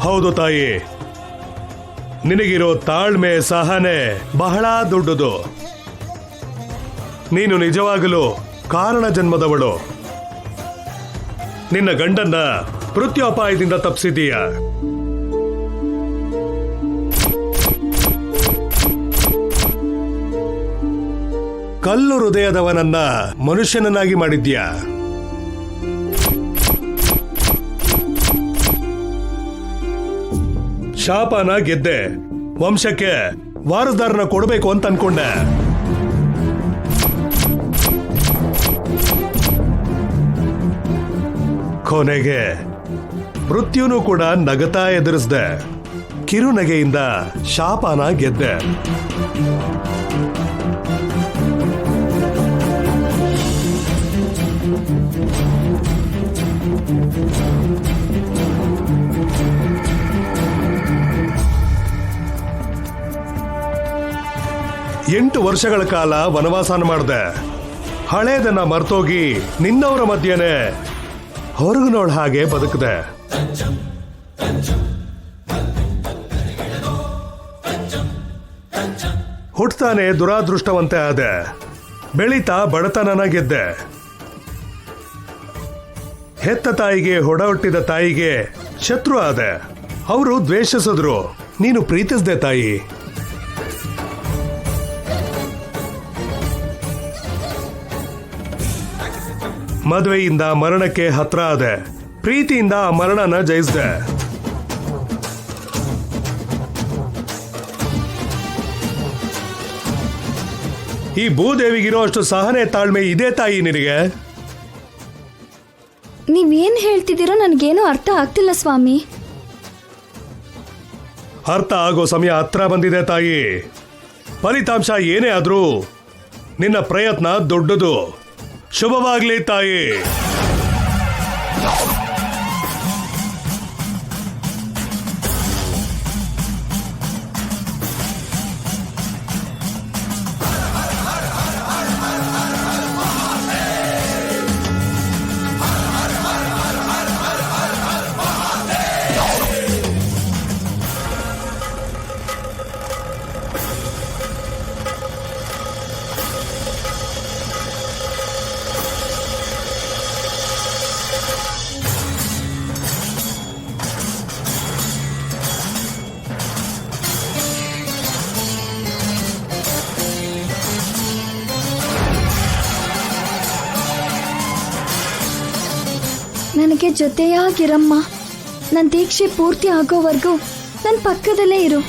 ಹೌದು ತಾಯಿ, ನಿನಗಿರೋ ತಾಳ್ಮೆ ಸಹನೆ ಬಹಳ ದೊಡ್ಡದು. ನೀನು ನಿಜವಾಗಲೂ ಕಾರಣ ಜನ್ಮದವಳು. ನಿನ್ನ ಗಂಡನ್ನ ಮೃತ್ಯುಪಾಯದಿಂದ ತಪ್ಪಿಸಿದೀಯ. ಕಲ್ಲು ಹೃದಯದವನನ್ನ ಮನುಷ್ಯನನ್ನಾಗಿ ಮಾಡಿದ್ಯಾ. ಶಾಪನ ಗೆದ್ದೆ, ವಂಶಕ್ಕೆ ವಾರಸ್ದಾರನ ಕೊಡಬೇಕು ಅಂತ ಅನ್ಕೊಂಡೆ. ಕೊನೆಗೆ ಮೃತ್ಯುನು ಕೂಡ ನಗತಾ ಎದುರಿಸ್ದೆ. ಕಿರುನಗೆಯಿಂದ ಶಾಪನ ಗೆದ್ದೆ. ಎಂಟು ವರ್ಷಗಳ ಕಾಲ ವನವಾಸನ ಮಾಡಿದೆ. ಹಳೇದನ್ನ ಮರ್ತೋಗಿ ನಿನ್ನವರ ಮಧ್ಯೆನೆ ಹೊರಗಿನೋಳ ಹಾಗೆ ಬದುಕಿದೆ. ಹುಟ್ತಾನೆ ದುರಾದೃಷ್ಟವಂತೆ ಆದೆ. ಬೆಳೀತಾ ಬಡತನನ ಗೆದ್ದೆ. ಹೆತ್ತ ತಾಯಿಗೆ ಹೊಡೆಹೊಟ್ಟಿದ ತಾಯಿಗೆ ಶತ್ರು ಆದೆ. ಅವರು ದ್ವೇಷಿಸಿದ್ರು, ನೀನು ಪ್ರೀತಿಸ್ದೆ ತಾಯಿ. ಮದುವೆಯಿಂದ ಮರಣಕ್ಕೆ ಹತ್ರ ಆದೆ. ಪ್ರೀತಿಯಿಂದ ಆ ಮರಣನ ಜಯಿಸಿದೆ. ಈ ಭೂದೇವಿಗಿರೋ ಅಷ್ಟು ಸಹನೆ ತಾಳ್ಮೆ ಇದೆ ತಾಯಿ ನಿನಗೆ. ನೀವೇನ್ ಹೇಳ್ತಿದ್ದೀರೋ ನನಗೇನು ಅರ್ಥ ಆಗ್ತಿಲ್ಲ ಸ್ವಾಮಿ. ಅರ್ಥ ಆಗೋ ಸಮಯ ಹತ್ರ ಬಂದಿದೆ ತಾಯಿ. ಫಲಿತಾಂಶ ಏನೇ ಆದ್ರೂ ನಿನ್ನ ಪ್ರಯತ್ನ ದೊಡ್ಡದು. ಶುಭವಾಗ್ಲಿ ತಾಯಿ. ನನಗೆ ಜೊತೆಯಾಗಿರಮ್ಮ. ನನ್ನ ದೀಕ್ಷೆ ಪೂರ್ತಿ ಆಗೋವರೆಗೂ ನನ್ನ ಪಕ್ಕದಲ್ಲೇ ಇರು.